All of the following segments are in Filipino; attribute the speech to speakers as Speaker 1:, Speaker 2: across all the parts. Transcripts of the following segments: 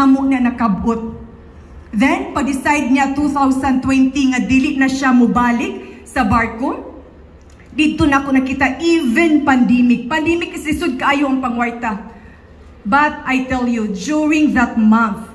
Speaker 1: namo na nakabot. Then, pag-decide niya 2020 nga dili na siya mubalik sa barko. Dito na ako nakita even pandemic. Pandemic is isud kaayo ang pangwarta. But I tell you, during that month,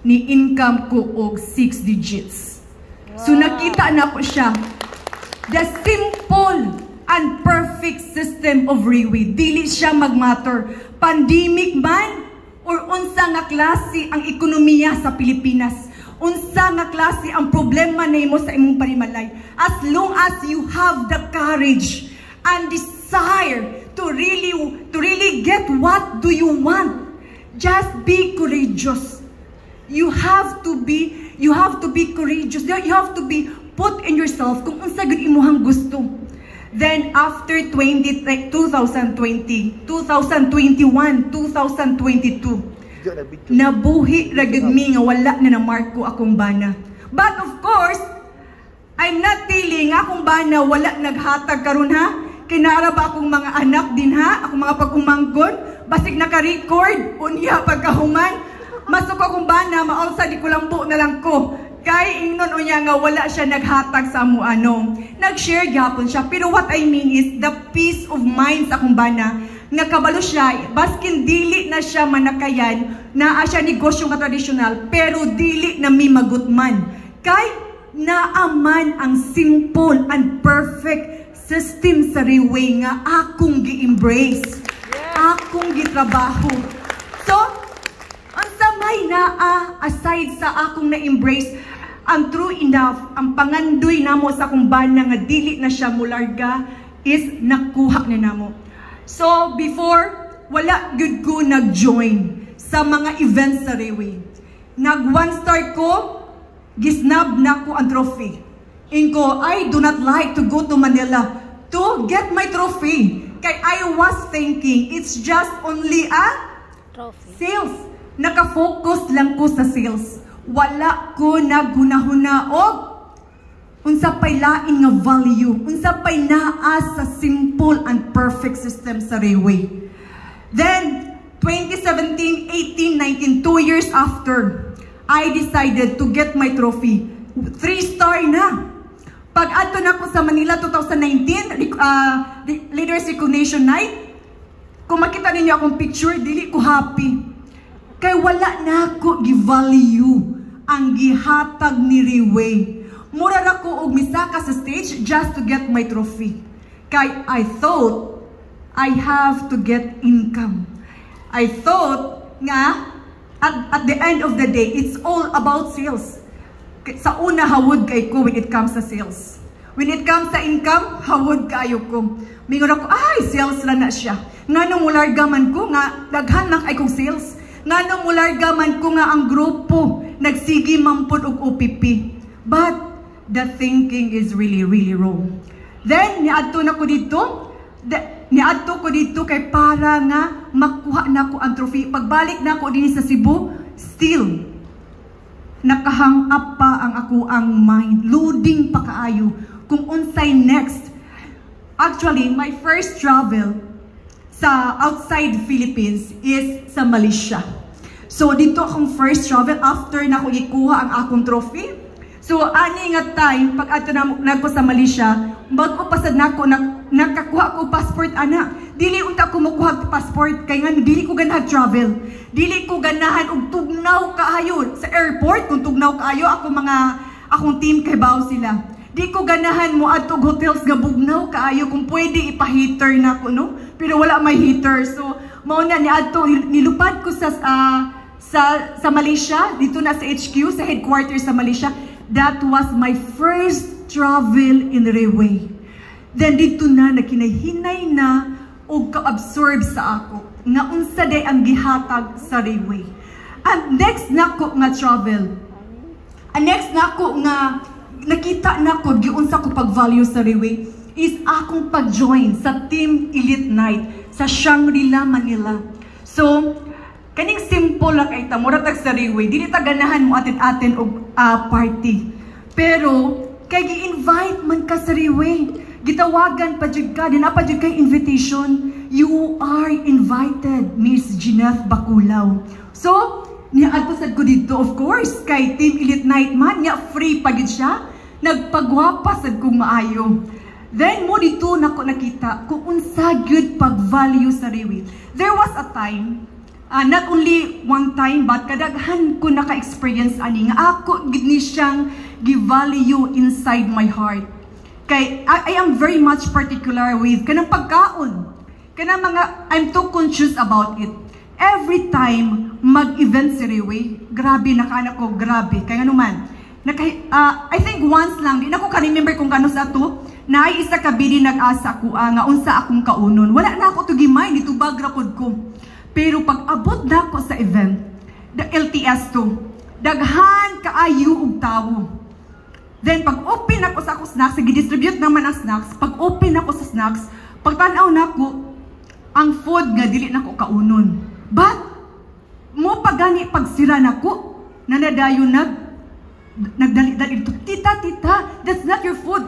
Speaker 1: ni income ko og 6 digits. So nakita na ko siya. The simple and perfect system of Riway. Dili siya magmatter. Pandemic man, or unsa nga klase ang ekonomiya sa Pilipinas, unsa nga klase ang problema nimo sa imong panimalay, as long as you have the courage and desire to really get what do you want, just be courageous. You have to be courageous. You have to be put in yourself kung unsa gud imong gusto. Then after 2020, 2021, 2022, nabuhi ra gud mi nga wala na namarko akong bana. But of course, I'm not telling akong bana wala naghatag karon ha. Kay naara ba akong mga anak din ha, akong mga pag-umangkon, basig naka-record unya pagkahuman. Masok akong bana, maulsa di ko lambo na lang ko. Kay ingnon unya nga wala siya naghatag sa amo ano. Nag-share gyapon siya. Pero what I mean is the peace of mind sa akong bana nga kabalo siya, baskin dili na siya manakayan, naa siya negosyo nga tradisyonal, pero dili na mi magutman. Kay naaman ang simple and perfect system sa Riway nga akong gi-embrace, akong gitrabaho. So, ang samay naa aside sa akong na-embrace, ang true enough, ang pangandoy namo sa akong bana nga dili na siya mularga is nakuha na namo. So, before, wala good ko nag-join sa mga events sa Riway. Nag-one star ko, gisnab na ko ang trophy. Inko, I do not like to go to Manila to get my trophy. Kay I was thinking, it's just only a trophy. Sales. Naka-focus lang ko sa sales. Wala ko nagunahuna og unsa pay lain nga value, unsa pay naa sa simple and perfect system sa Riway. Then 2017, 18, 19, 2 years after, I decided to get my trophy. 3-star na. Pag ato na ko sa Manila 2019, Leaders Recognition Night, kung makita ninyo akong picture, dili ko happy. Kay wala na ako gi-value ang gihatag ni Riway. Mura na ko og misaka sa stage just to get my trophy. Kay I thought I have to get income. I thought nga at the end of the day, it's all about sales. Sa una, hawod kay ko when it comes sa sales. When it comes sa income, hawod kayo ko. Mingon ako, ay, sales lang na siya. Nga nung mulargaman ko nga, daghan lang ay kong sales. Nga nung mulargaman ko nga ang grupo, nagsigi mampod og OPP. But the thinking is really, really wrong. Then, niadto na ko dito. Niadto ko dito kay para nga makuha na ko ang trophy. Pagbalik na ko din sa Cebu, still, nakahang up pa ang ako ang mind. Loading pa kaayo. Kung unsay next. Actually, my first travel sa outside Philippines is sa Malaysia. So, dito akong first travel after na ko ikuha ang akong trophy. So, ani nga time, pag ato na ko sa Malaysia, mag-upasad na ko, nakakuha ko passport, ana. Dili unta ko makuha ko passport, kaya nga, dili ko ganahan travel. Dili ko ganahan og tugnaw kaayo sa airport, kung tugnaw kaayo, akong team kay baw sila. Di ko ganahan mo atog hotels nga bugnaw kaayo, kung pwede ipa-heater na ko, no? Pero wala may heater. So, mauna ni ato, nilupad ko sa Malaysia, dito na sa HQ, sa headquarters sa Malaysia. That was my first travel in Riway. Then dito na, nakinahinay na o ka-absorb sa ako. Nga unsa day ang gihatag sa Riway. And next na ko nga travel. And next na ko nga, nakita na ko, giunsa ko pag-value sa Riway, is akong pag-join sa Team Elite Night sa Shangri-La, Manila. So, kaning simple lang kay ta, muratag sa Riway, dili ta ganahan mo atin-atin og party. Pero kay gi-invite man ka sa Riway, gitawagan pa jud ka, dinapa jud kay invitation. You are invited, Miss Gineth Bakulao. So, niya adto ko dito, of course, kay Team Elite Night man, niya free pagid siya, nagpagwapa sad kong maayo. Then mo dito nako nakita kung unsa gyud pag-value sa Rewi. There was a time, not only one time, but kadaghan ko naka-experience ani nga ako gid ni siyang gi-value inside my heart. Kay I am very much particular with kanang pagkaon. Kanang mga I'm too conscious about it. Every time mag-event si Rewi, grabe nakaanak ko, grabe. Kaya nga naman, I think once lang, di na ko ka-remember kung kano sa to, na ay isa kabili nag-asa ko nga unsa akong kaunon. Wala na ako to gimay, dito bagrakod ko. Pero pag abot na ko sa event, the LTS to, daghan kaayo og tawo. Then pag open ako sa akong snacks, gi-distribute naman ang snacks, pag open ako sa snacks, pag tanaw na ko, ang food nga dili na ko kaunon. But, mo pagani pagsira na ko, nanadayon nagdali-dali ito, tita, that's not your food.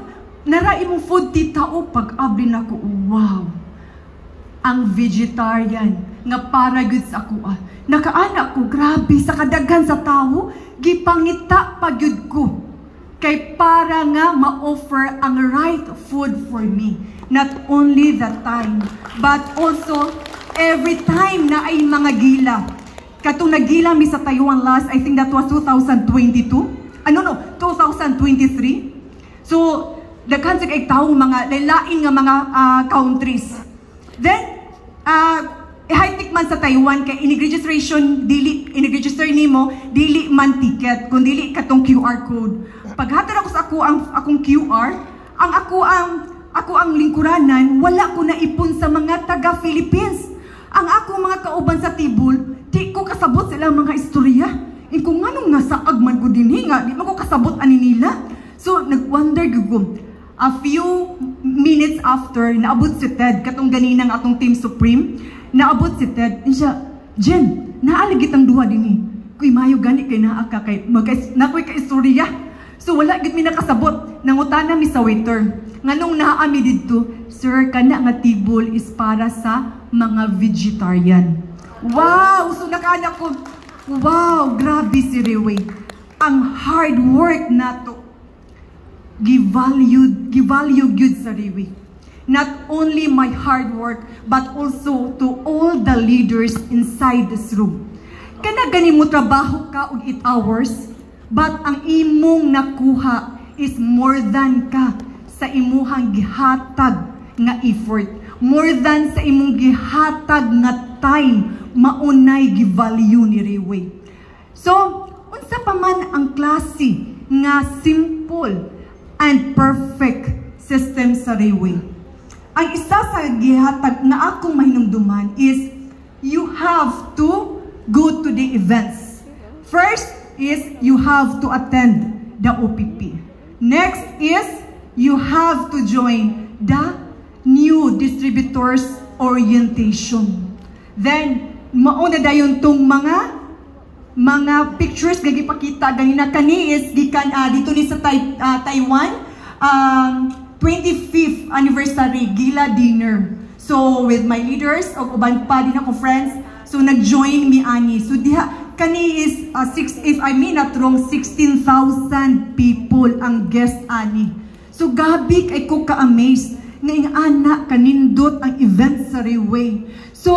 Speaker 1: Narai mong food, tita, pag-abli na ko, wow. Ang vegetarian, nga para good sa ako, nakaanak ko, grabe, sa kadaghan sa tao, gipangita pagyud ko. Kay para nga ma-offer ang right food for me. Not only that time, but also, every time na ay mga gila. Katong nagila mi sa Taiwan last, I think that was 2022. 2023. So, daghan sa kay tawo mga lain nga mga countries. Then, high-tech man sa Taiwan kay in-register nimo dili man ticket kun dili katong QR code. Paghatod ako sa akong QR, ako ang lingkuranan, wala ko na ipon sa mga taga Philippines. Ang ako mga kauban sa tibul, di ko kasabot sila mga istorya. Kung anong nasa agman ko din nga, di man ko kasabot ani nila. So, nag-wonder ko. A few minutes after, naabot si Ted, katong ganinang atong Team Supreme, naabot si Ted, siya, Jen, naaligit ang duha din Kuy mayo gani kay naa ka kay nakoy ka istorya. So wala gid mi nakasabot, nangutana mi sa waiter. Nganong naa mi didto, sir, kana nga table is para sa mga vegetarian. Wow, so nakaanak ko. Wow, grabe si Rewi. Ang hard work nato. Give value good sa Rewi. Not only my hard work, but also to all the leaders inside this room. Kana gani mo trabaho ka og 8 hours, but ang imong nakuha is more than ka sa imuhang gihatag nga effort. More than sa imong gihatag nga time, maunay gi-value ni Rewi. So, unsa pa man ang klase nga simple and perfect system sa Rewi. Ang isa sa gihatag na akong mahinumduman is you have to go to the events. First is you have to attend the OPP. Next is you have to join the new distributors orientation. Then, mauna dayon tong mga pictures nga gipakita ganina kani is gikan dito ni sa Taiwan 25th anniversary gila dinner. So with my leaders og uban pa din ako friends, so nag-join mi ani. So diha kani is if I mean not wrong 16,000 people ang guest ani. So gabi kay ko ka-amazed nga ing ana kanindot ang event sa Rewi. So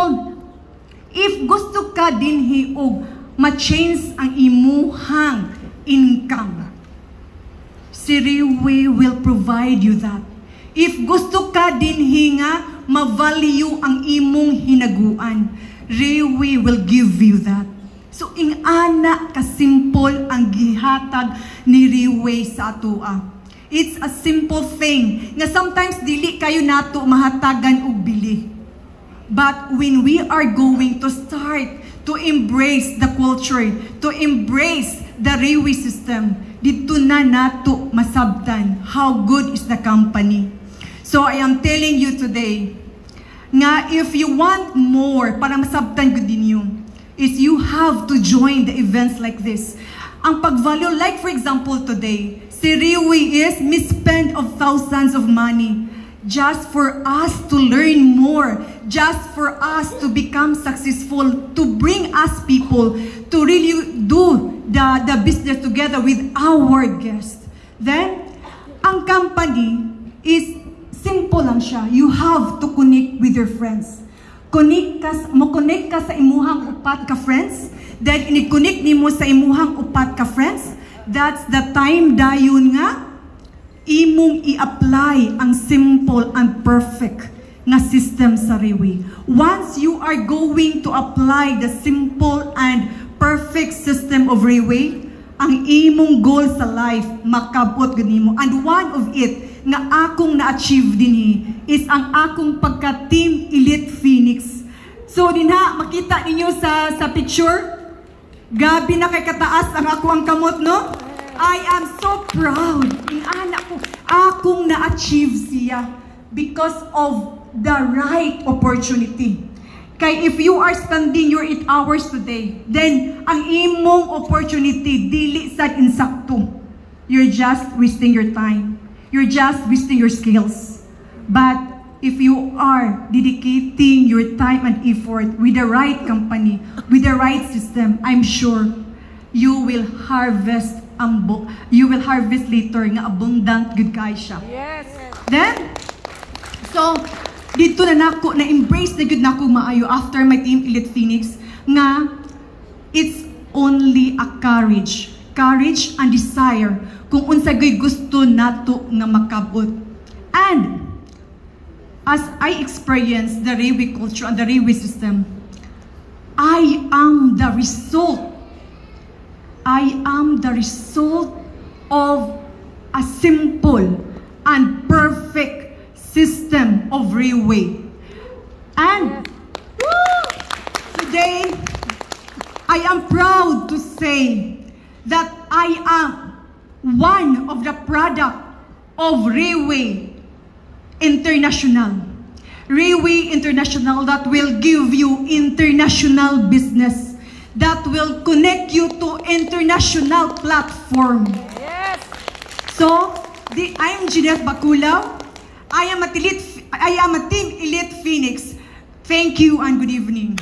Speaker 1: if gusto ka dinhi og ma-change ang imuhang income, si Rewi will provide you that. If gusto ka dinhi nga ma-value ang imong hinaguan, Rewi will give you that. So ing ana ka-simple ang gihatag ni Rewi sa atoa. It's a simple thing nga sometimes dili kayo nato mahatagan og bili. But when we are going to start to embrace the culture, to embrace the Rewi system, dito na nato masabtan how good is the company. So I am telling you today, nga if you want more para masabtan gud ninyo, is you have to join the events like this. Ang pag-value, like for example today, si Rewi is misspend of thousands of money just for us to learn more just for us to become successful, to bring us people to really do the business together with our guests. Then, ang company is simple lang siya. You have to connect with your friends. Mo-connect ka sa imuhang upat ka friends. Then, ini-connect nimo sa imuhang upat ka friends. That's the time dayon nga imong i-apply ang simple and perfect na system sa Riway. Once you are going to apply the simple and perfect system of Riway, ang imong goal sa life makabot gud nimo. And one of it nga akong na-achieve dinhi is ang akong pagka-Team Elite Phoenix. So dinha makita ninyo sa picture, gabi na kay kataas ang ako ang kamot, no? I am so proud. Yung anak ko, akong na-achieve siya because of the right opportunity. Kay if you are standing your 8 hours today, then ang imong opportunity dili sad insakto. You're just wasting your time. You're just wasting your skills. But if you are dedicating your time and effort with the right company, with the right system, I'm sure you will harvest later nga abundant good guys siya. Yes. Then, so dito na nako na embrace na good nako maayo after my Team Elite Phoenix nga it's only a courage and desire kung unsa gay gusto nato nga makabot. And as I experience the Riway culture and the Riway system, I am the result of a simple and perfect system of Riway. And today, I am proud to say that I am one of the product of Riway International. Riway International that will give you international business, that will connect you to international platform. Yes. So, I'm Jeanette Baculaw. I am a Team Elite Phoenix. Thank you and good evening.